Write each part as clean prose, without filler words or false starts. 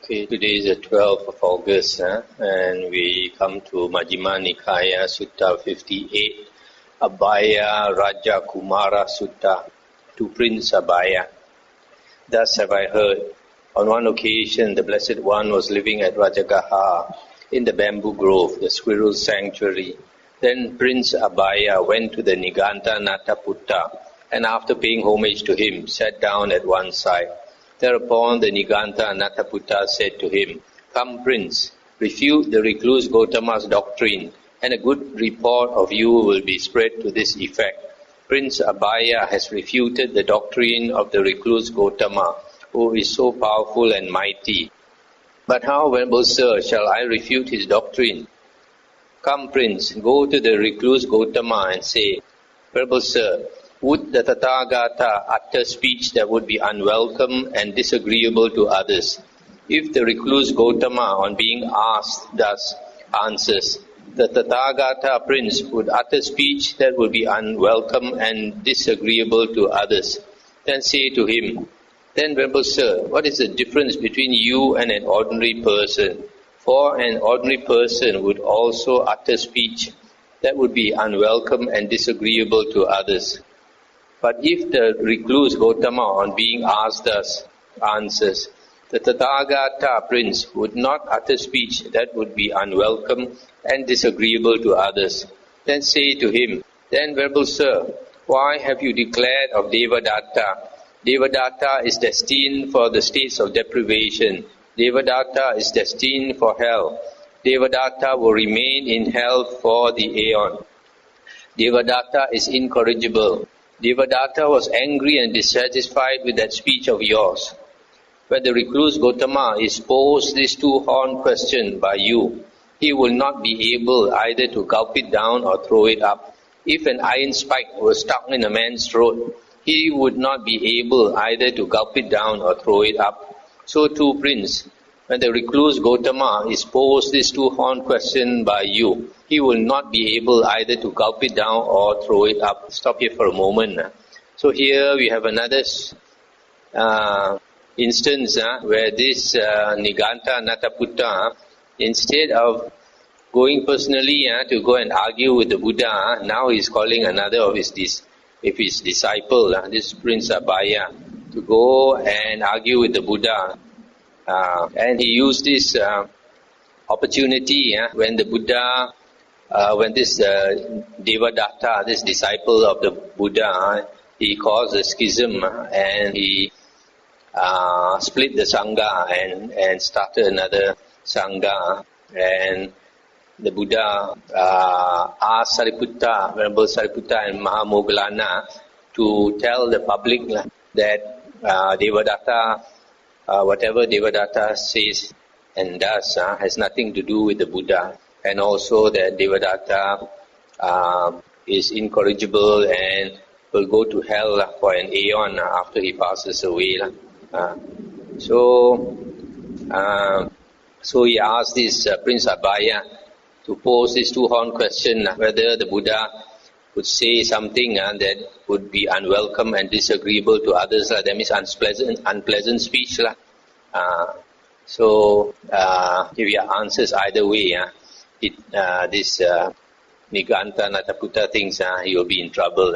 Okay, today is the 12th of August, and we come to Majjhima Nikaya, Sutta 58, Abhayarajakumara Sutta, to Prince Abhaya. Thus have I heard. On one occasion, the Blessed One was living at Rajagaha, in the bamboo grove, the squirrel sanctuary. Then Prince Abhaya went to the Niganta Nataputta, and after paying homage to him, sat down at one side. Thereupon the Niganta Nataputta said to him, "Come, Prince, refute the recluse Gautama's doctrine, and a good report of you will be spread to this effect. Prince Abhaya has refuted the doctrine of the recluse Gautama, who is so powerful and mighty. But how, venerable sir, shall I refute his doctrine? Come, Prince, go to the recluse Gautama and say, 'Venerable sir, would the Tathagata utter speech that would be unwelcome and disagreeable to others?' If the recluse Gautama, on being asked, thus answers, 'The Tathagata Prince would utter speech that would be unwelcome and disagreeable to others,' then say to him, 'Then, venerable sir, what is the difference between you and an ordinary person? For an ordinary person would also utter speech that would be unwelcome and disagreeable to others. But if the recluse Gautama, on being asked, thus answers, the Tathagata Prince would not utter speech that would be unwelcome and disagreeable to others, then say to him, Then, venerable sir, why have you declared of Devadatta? Devadatta is destined for the states of deprivation. Devadatta is destined for hell. Devadatta will remain in hell for the aeon. Devadatta is incorrigible. Devadatta was angry and dissatisfied with that speech of yours. When the recluse Gautama is posed this two-horned question by you, he will not be able either to gulp it down or throw it up. If an iron spike were stuck in a man's throat, he would not be able either to gulp it down or throw it up. So too, Prince, when the recluse Gautama is posed this two-horned question by you, he will not be able either to gulp it down or throw it up." Stop here for a moment. So here we have another instance where this Niganta Nataputta, instead of going personally to go and argue with the Buddha, now he is calling another of his disciple, this Prince Abhaya, to go and argue with the Buddha. And he used this opportunity when the Buddha, when this Devadatta, this disciple of the Buddha, he caused a schism and he split the Sangha and started another Sangha. And the Buddha asked Sariputta, Venerable Sariputta and Mahamoggallana to tell the public that Devadatta, whatever Devadatta says and does has nothing to do with the Buddha, and also that Devadatta is incorrigible and will go to hell for an aeon after he passes away. So he asked this Prince Abhaya to pose this two-horned question, whether the Buddha would say something that would be unwelcome and disagreeable to others. That means unpleasant speech. So if he answers either way, this Niganta Nataputta thinks he will be in trouble.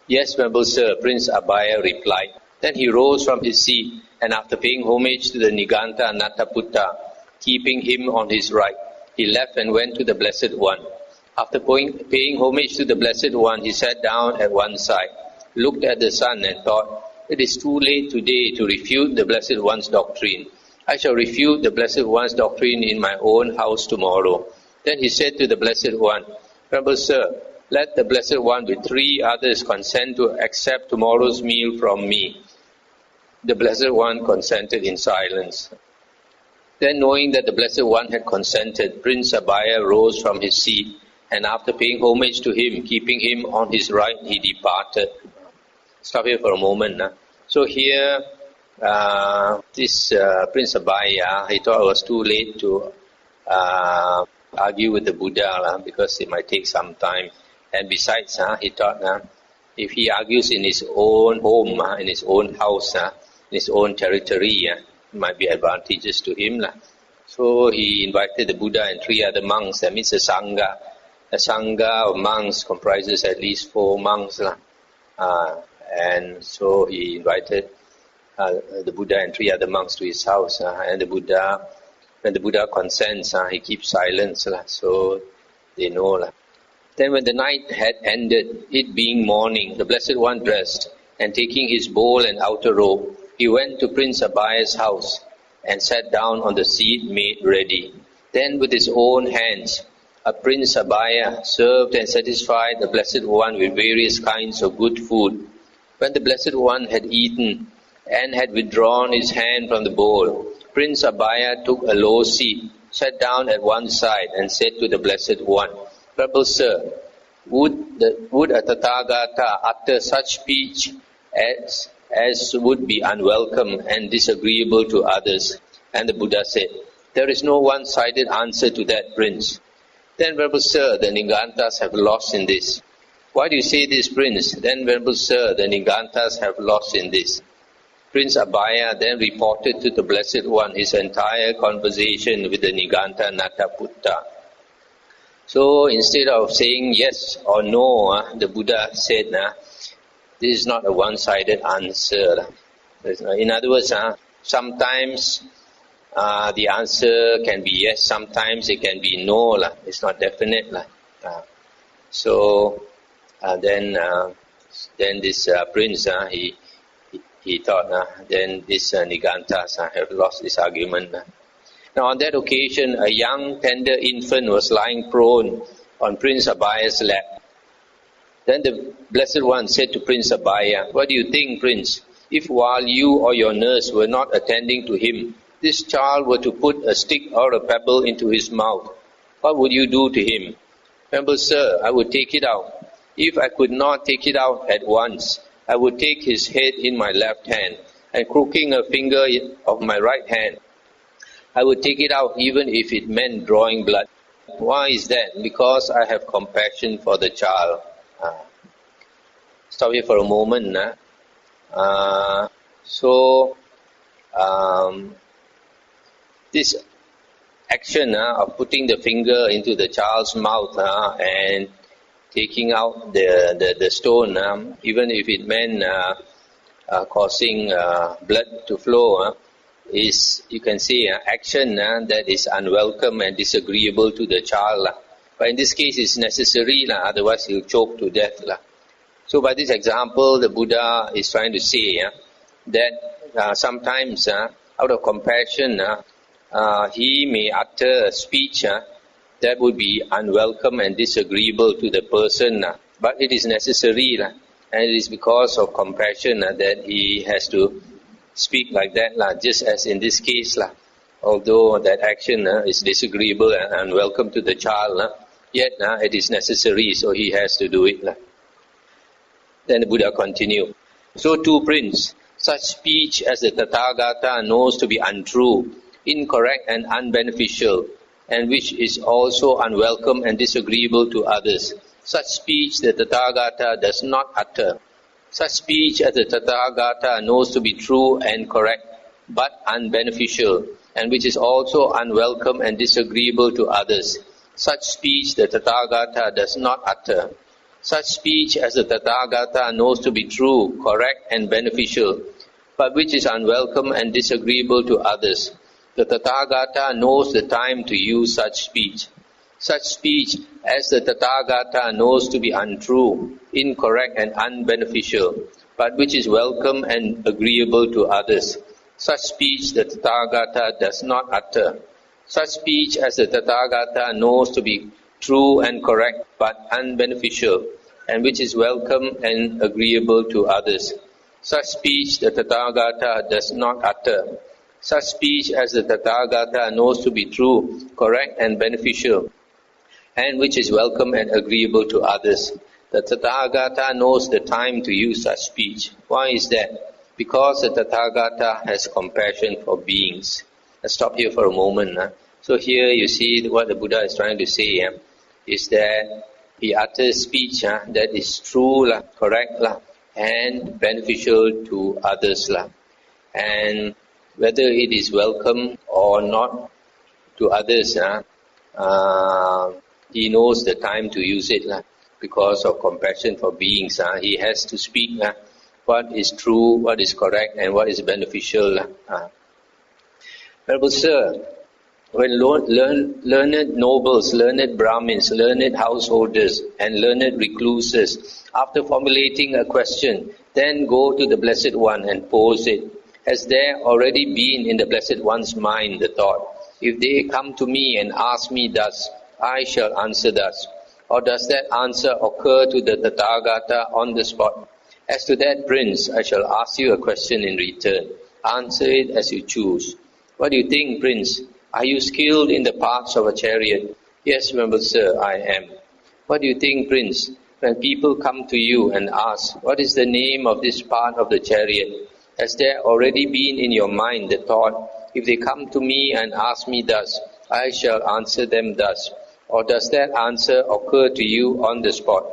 "Yes, venerable sir," Prince Abhaya replied. Then he rose from his seat, and after paying homage to the Niganta Nataputta, keeping him on his right, he left and went to the Blessed One. After paying homage to the Blessed One, he sat down at one side, looked at the sun and thought, "It is too late today to refute the Blessed One's doctrine. I shall refute the Blessed One's doctrine in my own house tomorrow." Then he said to the Blessed One, "Venerable sir, let the Blessed One with 3 others consent to accept tomorrow's meal from me." The Blessed One consented in silence. Then, knowing that the Blessed One had consented, Prince Abhaya rose from his seat, and after paying homage to him, keeping him on his right, he departed. Stop here for a moment. So here, this Prince Abhaya, he thought it was too late to argue with the Buddha because it might take some time. And besides, he thought if he argues in his own home, in his own house, in his own territory, might be advantageous to him. So he invited the Buddha and 3 other monks, that means a Sangha. A Sangha of monks comprises at least 4 monks. And so he invited the Buddha and 3 other monks to his house. And the Buddha, when the Buddha consents, he keeps silence. So they know. Then when the night had ended, it being morning, the Blessed One dressed, and taking his bowl and outer robe, he went to Prince Abhaya's house and sat down on the seat made ready. Then with his own hands, Prince Abhaya served and satisfied the Blessed One with various kinds of good food. When the Blessed One had eaten and had withdrawn his hand from the bowl, Prince Abhaya took a low seat, sat down at one side, and said to the Blessed One, "Noble sir, would a Tathagata utter such speech as would be unwelcome and disagreeable to others?" And the Buddha said, "There is no one-sided answer to that, Prince." Then, Venerable Sir, the Nigantas have lost in this. Why do you say this, Prince? Then, Venerable Sir, the Nigantas have lost in this. Prince Abhaya then reported to the Blessed One his entire conversation with the Niganta Nataputta. So, instead of saying yes or no, the Buddha said, this is not a one-sided answer. In other words, sometimes the answer can be yes, sometimes it can be no. It's not definite. So then this prince, he thought, then this Nigantas have lost this argument. Now on that occasion, a young tender infant was lying prone on Prince Abhaya's lap. Then the Blessed One said to Prince Abhaya, "What do you think, Prince? If while you or your nurse were not attending to him, this child were to put a stick or a pebble into his mouth, what would you do to him?" "Noble sir, I would take it out. If I could not take it out at once, I would take his head in my left hand, and crooking a finger of my right hand, I would take it out even if it meant drawing blood." Why is that? Because I have compassion for the child. Stop here for a moment. This action of putting the finger into the child's mouth and taking out the stone, even if it meant causing blood to flow, is, you can say, action that is unwelcome and disagreeable to the child. But in this case, it's necessary, otherwise he'll choke to death. So by this example, the Buddha is trying to say that sometimes, out of compassion, he may utter a speech that would be unwelcome and disagreeable to the person, but it is necessary, and it is because of compassion that he has to speak like that, just as in this case, although that action is disagreeable and unwelcome to the child, yet it is necessary, so he has to do it. Then the Buddha continued, "So too, Prince, such speech as the Tathagata knows to be untrue, incorrect and unbeneficial, and which is also unwelcome and disagreeable to others, such speech the Tathagata does not utter. Such speech as the Tathagata knows to be true and correct, but unbeneficial, and which is also unwelcome and disagreeable to others, such speech the Tathagata does not utter. Such speech as the Tathagata knows to be true, correct and beneficial, but which is unwelcome and disagreeable to others, the Tathagata knows the time to use such speech. Such speech as the Tathagata knows to be untrue, incorrect and unbeneficial, but which is welcome and agreeable to others, such speech the Tathagata does not utter. Such speech as the Tathagata knows to be true and correct but unbeneficial, and which is welcome and agreeable to others, such speech the Tathagata does not utter. Such speech as the Tathagata knows to be true, correct and beneficial, and which is welcome and agreeable to others, the Tathagata knows the time to use such speech. Why is that? Because the Tathagata has compassion for beings. Let's stop here for a moment. So here you see what the Buddha is trying to say is that he utters speech that is true, correct, and beneficial to others. And whether it is welcome or not to others, he knows the time to use it because of compassion for beings. He has to speak what is true, what is correct, and what is beneficial. Venerable Sir, when learned nobles, learned Brahmins, learned householders, and learned recluses, after formulating a question, then go to the Blessed One and pose it, has there already been in the Blessed One's mind the thought, if they come to me and ask me thus, I shall answer thus? Or does that answer occur to the Tathagata on the spot? As to that, Prince, I shall ask you a question in return. Answer it as you choose. What do you think, Prince? Are you skilled in the parts of a chariot? Yes, Venerable Sir, I am. What do you think, Prince? When people come to you and ask, what is the name of this part of the chariot? Has there already been in your mind the thought, if they come to me and ask me thus, I shall answer them thus? Or does that answer occur to you on the spot?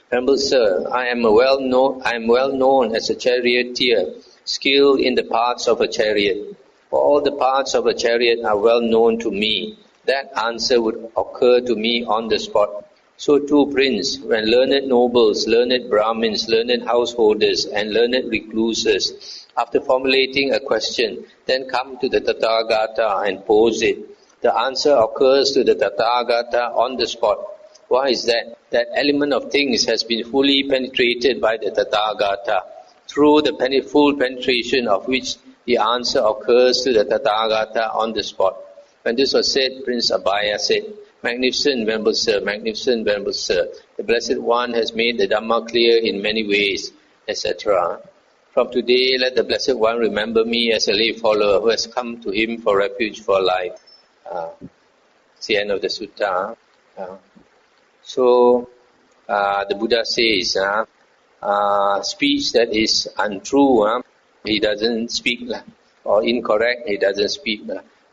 Venerable Sir, I am well known as a charioteer, skilled in the parts of a chariot. For all the parts of a chariot are well known to me. That answer would occur to me on the spot. So too, Prince, when learned nobles, learned Brahmins, learned householders, and learned recluses, after formulating a question, then come to the Tathagata and pose it, the answer occurs to the Tathagata on the spot. Why is that? That element of things has been fully penetrated by the Tathagata, through the full penetration of which the answer occurs to the Tathagata on the spot. When this was said, Prince Abhaya said, Magnificent Venerable Sir, Magnificent Venerable Sir, the Blessed One has made the Dhamma clear in many ways, etc. From today, let the Blessed One remember me as a lay follower who has come to him for refuge for life. It's the end of the sutta. So, the Buddha says, speech that is untrue, he doesn't speak, or incorrect, he doesn't speak,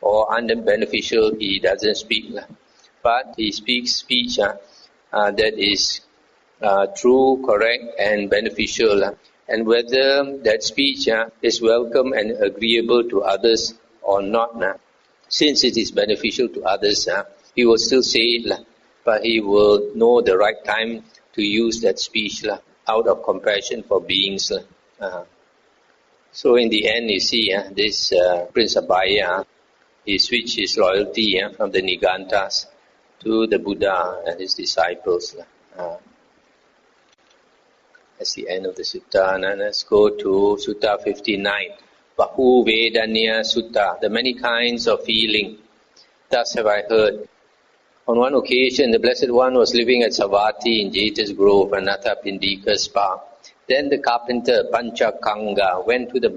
or unbeneficial, he doesn't speak. But he speaks speech that is true, correct, and beneficial. And whether that speech is welcome and agreeable to others or not, since it is beneficial to others, he will still say it, but he will know the right time to use that speech out of compassion for beings. So in the end, you see, this Prince Abhaya, he switched his loyalty from the Nigantas to the Buddha and his disciples. That's the end of the sutta. Now let's go to Sutta 59. Bahuvedaniya Sutta, the many kinds of feeling. Thus have I heard. On one occasion, the Blessed One was living at Savatthi in Jeta's Grove, Anatha Pindika's park. Then the carpenter Panchakanga went to the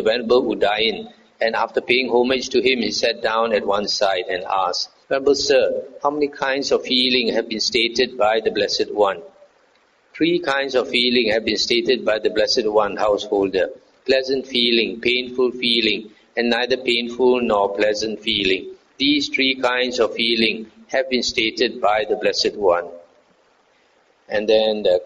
Venerable Udayin, and after paying homage to him, he sat down at one side and asked, Venerable Sir, how many kinds of feeling have been stated by the Blessed One? 3 kinds of feeling have been stated by the Blessed One, householder. Pleasant feeling, painful feeling, and neither painful nor pleasant feeling. These 3 kinds of feeling have been stated by the Blessed One. And then the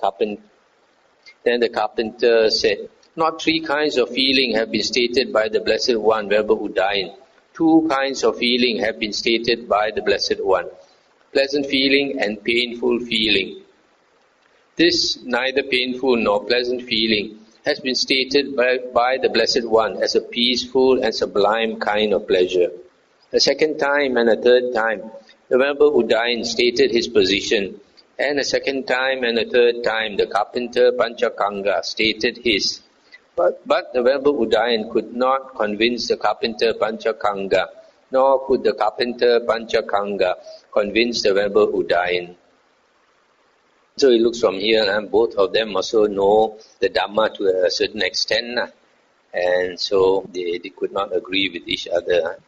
carpenter said, not 3 kinds of feeling have been stated by the Blessed One, Venerable Udayin. 2 kinds of feeling have been stated by the Blessed One. Pleasant feeling and painful feeling. This neither painful nor pleasant feeling has been stated by the Blessed One as a peaceful and sublime kind of pleasure. A second time and a third time, the Venerable Udayin stated his position, and a second time and a third time, the carpenter Panchakanga stated his. But the Venerable Udayin could not convince the carpenter Panchakanga, nor could the carpenter Panchakanga convince the Venerable Udayin. So it looks from here, both of them also know the Dhamma to a certain extent, and so they could not agree with each other.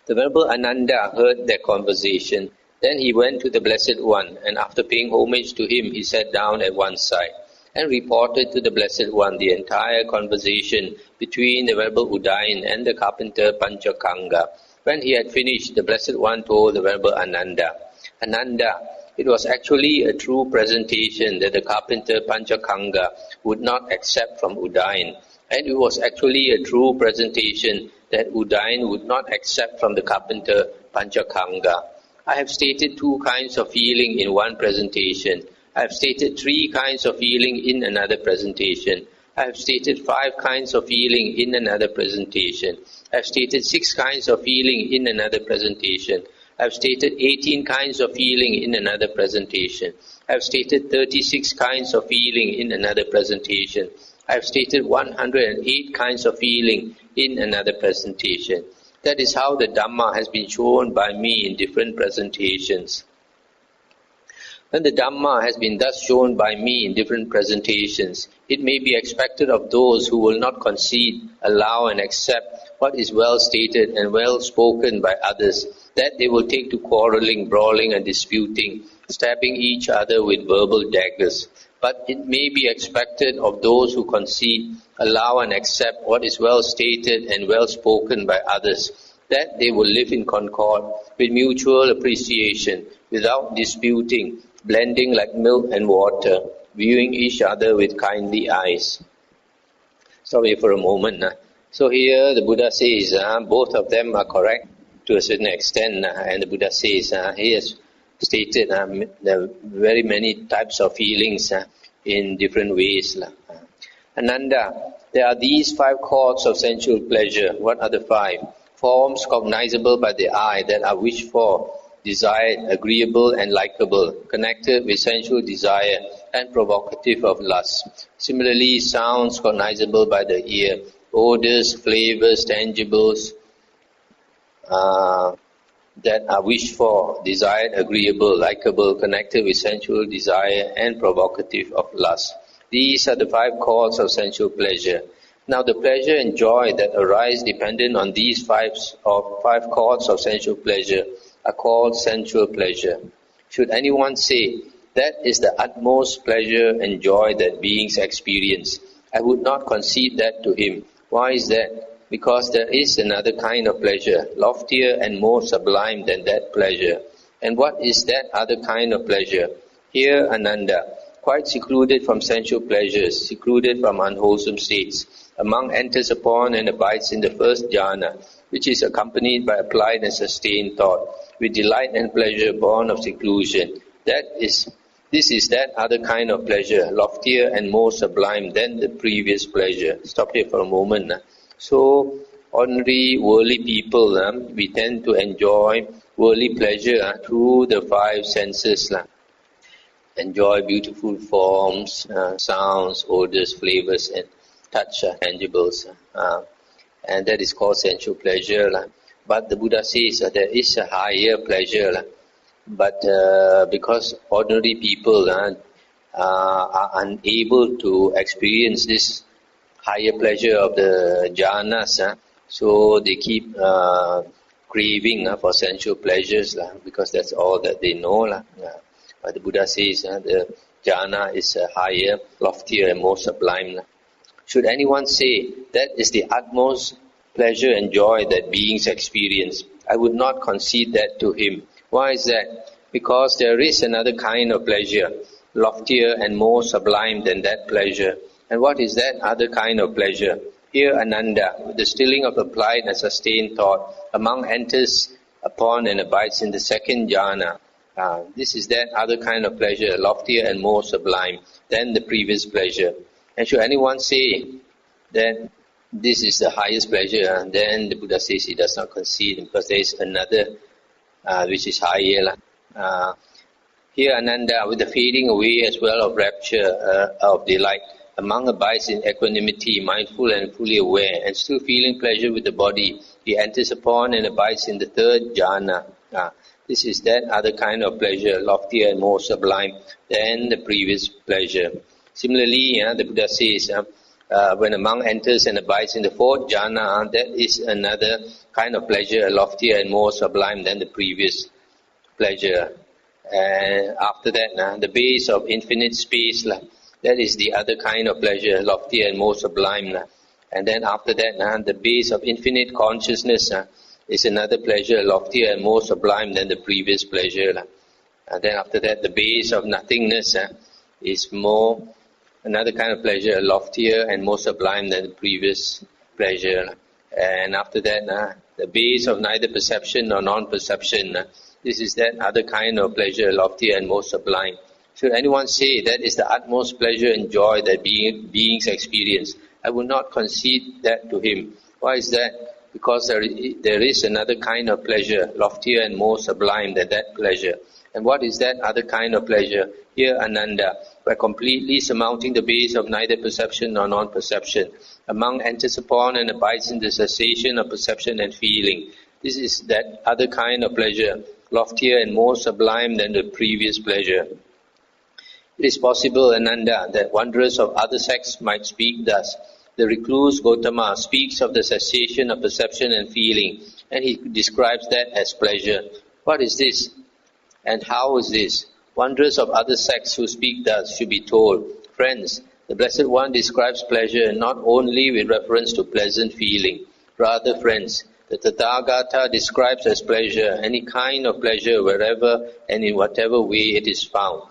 The Venerable Ananda heard their conversation. Then he went to the Blessed One, and after paying homage to him, he sat down at one side and reported to the Blessed One the entire conversation between the Venerable Udayin and the carpenter Panchakanga. When he had finished, the Blessed One told the Venerable Ananda, Ananda, it was actually a true presentation that the carpenter Panchakanga would not accept from Udayin, And it was actually a true presentation that Udayan would not accept from the carpenter Panchakanga. I have stated 2 kinds of feeling in one presentation. I have stated 3 kinds of feeling in another presentation. I have stated 5 kinds of feeling in another presentation. I have stated 6 kinds of feeling in another presentation. I have stated 18 kinds of feeling in another presentation. I have stated 36 kinds of feeling in another presentation. I have stated 108 kinds of feeling in another presentation. That is how the Dhamma has been shown by me in different presentations. When the Dhamma has been thus shown by me in different presentations, it may be expected of those who will not concede, allow and accept what is well stated and well spoken by others, that they will take to quarrelling, brawling and disputing, stabbing each other with verbal daggers. But it may be expected of those who concede, allow and accept what is well stated and well spoken by others, that they will live in concord, with mutual appreciation, without disputing, blending like milk and water, viewing each other with kindly eyes. Stop here for a moment. So here the Buddha says both of them are correct to a certain extent, and the Buddha says he has stated there are very many types of feelings in different ways. Ananda, there are these 5 chords of sensual pleasure. What are the 5? Forms cognizable by the eye that are wished for, desired, agreeable and likable, connected with sensual desire and provocative of lust. Similarly, sounds cognizable by the ear, odors, flavors, tangibles that are wished for, desired, agreeable, likable, connected with sensual desire and provocative of lust. These are the 5 chords of sensual pleasure. Now the pleasure and joy that arise dependent on these 5 chords of sensual pleasure are called sensual pleasure. Should anyone say, that is the utmost pleasure and joy that beings experience, I would not concede that to him. Why is that? Because there is another kind of pleasure, loftier and more sublime than that pleasure. And what is that other kind of pleasure? Here, Ananda, quite secluded from sensual pleasures, secluded from unwholesome states, a monk enters upon and abides in the first jhana, which is accompanied by applied and sustained thought, with delight and pleasure born of seclusion. This is that other kind of pleasure, loftier and more sublime than the previous pleasure. Stop here for a moment. So, ordinary worldly people, we tend to enjoy worldly pleasure through the 5 senses. Enjoy beautiful forms, sounds, odors, flavors, and touch, tangibles. And that is called sensual pleasure. But the Buddha says there is a higher pleasure. But because ordinary people are unable to experience this higher pleasure of the jhanas, so they keep craving for sensual pleasures because that's all that they know. But the Buddha says the jhana is higher, loftier and more sublime. Should anyone say that is the utmost pleasure and joy that beings experience, I would not concede that to him. Why is that? Because there is another kind of pleasure, loftier and more sublime than that pleasure. And what is that other kind of pleasure? Here, Ananda, with the stilling of applied and sustained thought, a monk enters upon and abides in the second jhana. This is that other kind of pleasure, loftier and more sublime than the previous pleasure. And should anyone say that this is the highest pleasure, then the Buddha says he does not concede, because there is another which is higher. Here, Ananda, with the fading away as well of rapture, of delight, a monk abides in equanimity, mindful and fully aware, and still feeling pleasure with the body. He enters upon and abides in the third jhana. This is that other kind of pleasure, loftier and more sublime than the previous pleasure. Similarly, the Buddha says, when a monk enters and abides in the fourth jhana, that is another kind of pleasure, loftier and more sublime than the previous pleasure. And after that, the base of infinite space, that is the other kind of pleasure, loftier and more sublime. And then after that, the base of infinite consciousness is another pleasure, loftier and more sublime than the previous pleasure. And then after that, the base of nothingness is more another kind of pleasure, loftier and more sublime than the previous pleasure. And after that, the base of neither perception nor non-perception, this is that other kind of pleasure, loftier and more sublime. Should anyone say that is the utmost pleasure and joy that beings experience, I would not concede that to him. Why is that? Because there is another kind of pleasure, loftier and more sublime than that pleasure. And what is that other kind of pleasure? Here, Ananda, by completely surmounting the base of neither perception nor non-perception, a monk enters upon and abides in the cessation of perception and feeling. This is that other kind of pleasure, loftier and more sublime than the previous pleasure. It is possible, Ananda, that wanderers of other sects might speak thus. The recluse Gautama speaks of the cessation of perception and feeling, and he describes that as pleasure. What is this? And how is this? Wanderers of other sects who speak thus should be told, friends, the Blessed One describes pleasure not only with reference to pleasant feeling. Rather, friends, the Tathagata describes as pleasure any kind of pleasure wherever and in whatever way it is found.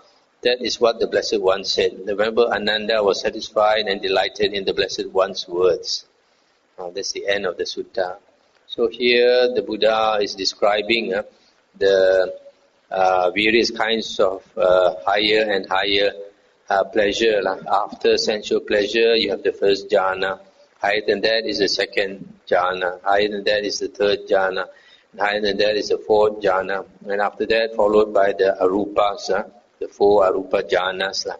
That is what the Blessed One said. The Venerable Ananda was satisfied and delighted in the Blessed One's words. That's the end of the sutta. So here the Buddha is describing the various kinds of higher and higher pleasure. After sensual pleasure, you have the first jhana. Higher than that is the second jhana. Higher than that is the third jhana. And higher than that is the fourth jhana. And after that, followed by the arupas, the four arupa jhanas. And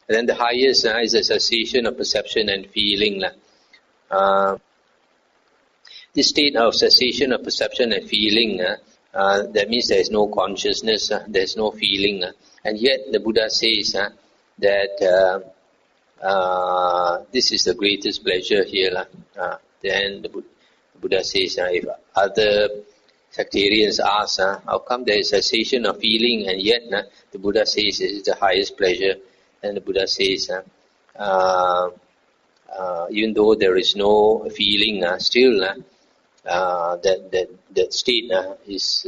then the highest is the cessation of perception and feeling. This state of cessation of perception and feeling, that means there is no consciousness, there is no feeling. And yet the Buddha says that this is the greatest pleasure here. Then the Buddha says, if other sectarians ask, how come there is cessation of feeling and yet the Buddha says it is the highest pleasure? And the Buddha says, even though there is no feeling, still that state is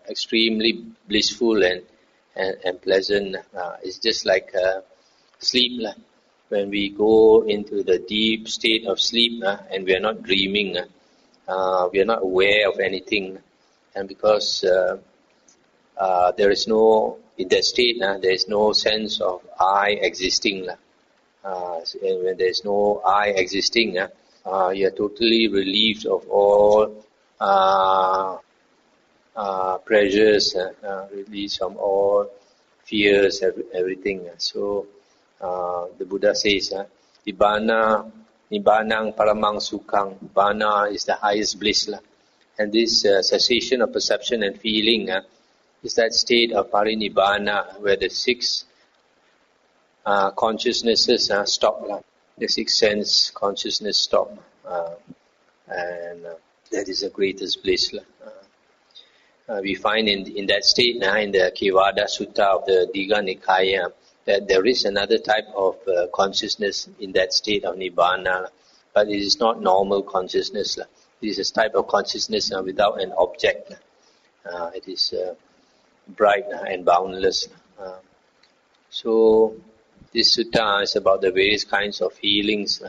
extremely blissful and pleasant. It's just like sleep. When we go into the deep state of sleep and we are not dreaming, we are not aware of anything. And because there is no, in that state, there is no sense of I existing. And when there is no I existing, you are totally relieved of all pressures, released from all fears, everything. So the Buddha says, Nibbana paramang sukhang. Nibbana is the highest bliss. And this cessation of perception and feeling is that state of parinibbana where the six consciousnesses stop. The six sense consciousness stop. And that is the greatest bliss. We find in that state in the Kevada Sutta of the Digha Nikaya that there is another type of consciousness in that state of Nibbana, but it is not normal consciousness. It is a type of consciousness without an object. It is bright and boundless. So this sutta is about the various kinds of feelings